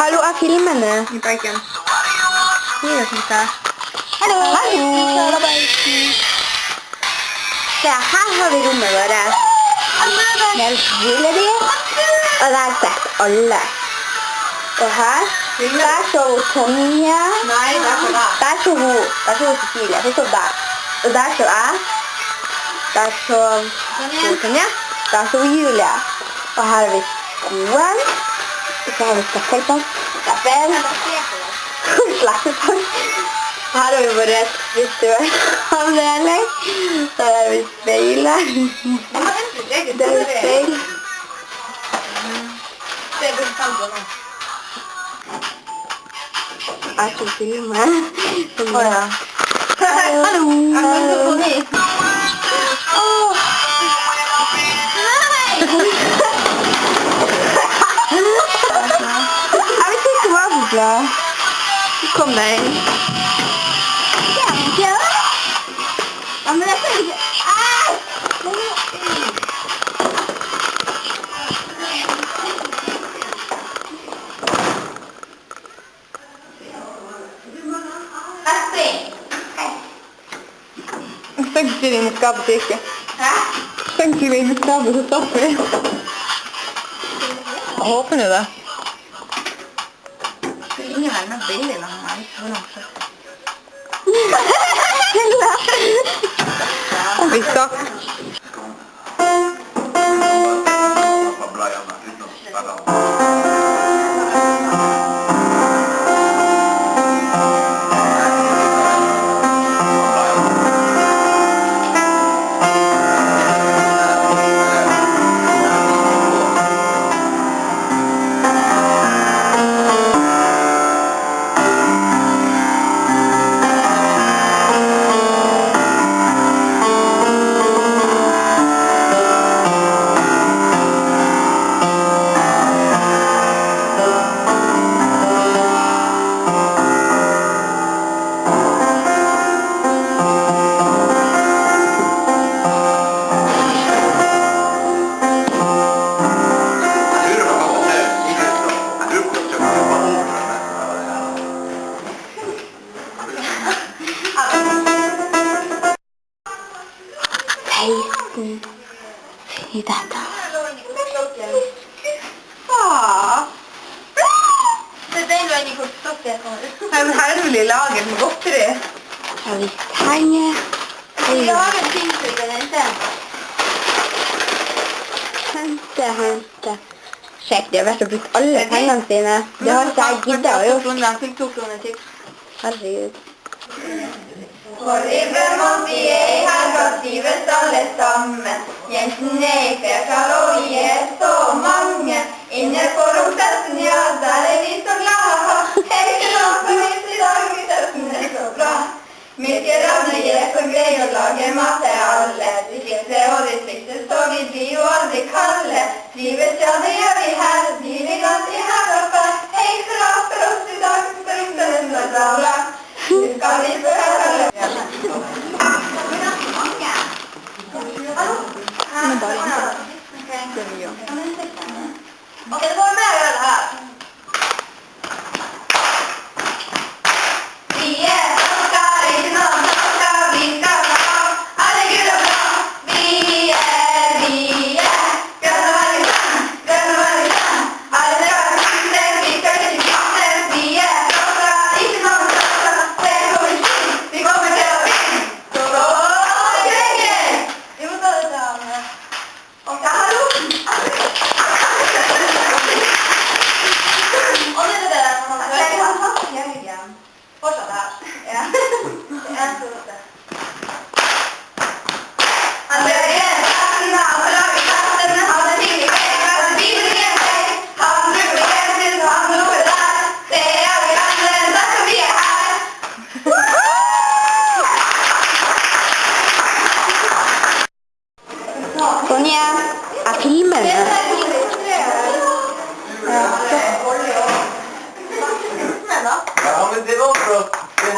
Hallo, jeg filmer nå. I bacon. Hier synes jeg. Hallo. Hallo. Se, her har vi rommet vårt. Her spiller de. Og der sitter alle. Og her, der så hun Tonje. Nei, det er for deg. Der så hun Cecilie. Hun så der. Og der så jeg. Der så hun Tonje. Der så hun Julie. Og her har vi skoen. Og så har vi staffelpass. Slettepass. Her har vi vår frisøravdeling. Der har vi speilet. Det er speil. Jeg skal filme. Åja. Hallo. Jeg vet ikke hva det er. Kom deg inn. Ja, men jeg ser ikke. Stønker inn i skapet til ikke. Hæ? Stønker inn i skapet, så stopper vi. Jeg håper nå det. Det er ingen her med bilder med meg. Vi stakk. I dette. Det er den veien i kortstokken. Nei, men her er det vel i lager med godteri. Her har vi penger. Vi lager ting til den hente. Hente. Sjekk, de har vært og brukt alle pengene sine. Det har ikke jeg giddet å gjøre. Herregud. For i Brønnmål vi er i helga trives alle sammen. Jentene er i flertall og vi er så mange. Inne på romfesten, ja, der er vi så glad. Hei til oss for minst i dag, vi søsten er så glad. Mye ranner er så grei å lage mat til alle. Distriktet og distriktet så vi blir jo aldri kalde. Trives, ja, det gjør vi her. Vi vil alltid her oppe. Hei til oss for oss i dag, for romfesten er så glad. Nu skal vi prøve. Men bare inntil. Det er mye. Ok, det går med å gjøre det her. Vi er norsker, ikke noen norsker, vi skal ha alle gul og blå. Vi er grønn og veldig grønn, alle skal kjente, vi skal ikke kjente. Vi er norsker, ikke noen norsker, det kommer ikke inn, vi kommer til å vinne. Så gå Greger! Vi må ta det til han. Ok, hallo! Og det er det der, man har hatt hjemmen. Fortsatt her. Ja. Det er en største. Han bøger kattene, og lager kattene, han er tidlig kjent, han driver igjen seg. Han bruker kjent, han roper der. Det er alle andre, derfor vi er her. Tonje, jeg filmer det. Ja, men det var for at det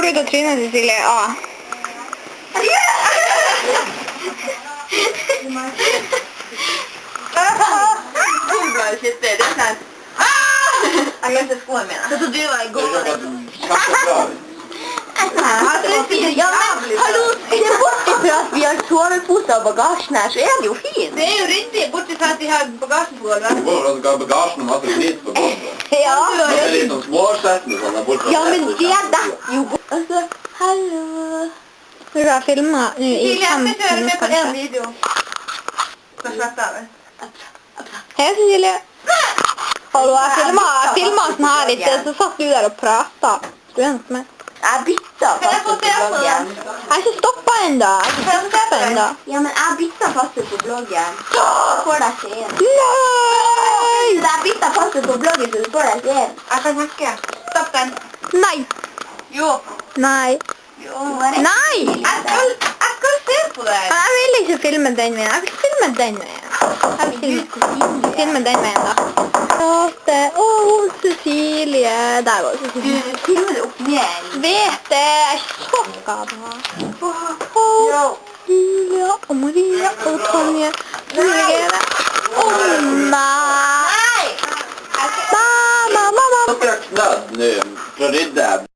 ut av trynet, Cecilie. A. Shit, det er sant. Jeg glemte skoene mine. Så du var i går. Ja, men hallo, se bort ifra at vi har soveposer og bagasjen her, så er det jo fint. Det er jo ryddig, bortsett fra at de har bagasjen på gulvet. Hvorfor skal ha bagasjen og masse flit på gulvet? Ja. Det er litt sånn småsettende sånn der borte. Ja, men det detter jo bort. Altså, hallo. Når du har filmet nå i Cecilie, 5 jeg skal kjøre med på minutter. en video. Skal svette av. Hei, Cecilie. Hallo, jeg filmet sånn her litt, så satt du der og pratet. Du er nok med. Jeg bytta Kan jeg få passet se på på bloggen. den? Jeg har ikke stoppet enda. Ja, men jeg bytta passet på bloggen. Så får deg se inn. Nei! Jeg bytta passet på bloggen, så du får deg se inn. Jeg kan snakke. Stopp den. Nei. Jo. Nei. Jo, bare. Nei! Jeg skal se på det. Jeg vil ikke filme den veien. Jeg vil filme den veien. Jeg vil filme den veien, da. Cecilie. Der var Cecilie. Du filmer det opp ned. Vet det. Jeg er så skada. Julia og Maria og Tonje. Julie. Nei! Mamma. Dere har knødd nå for å rydde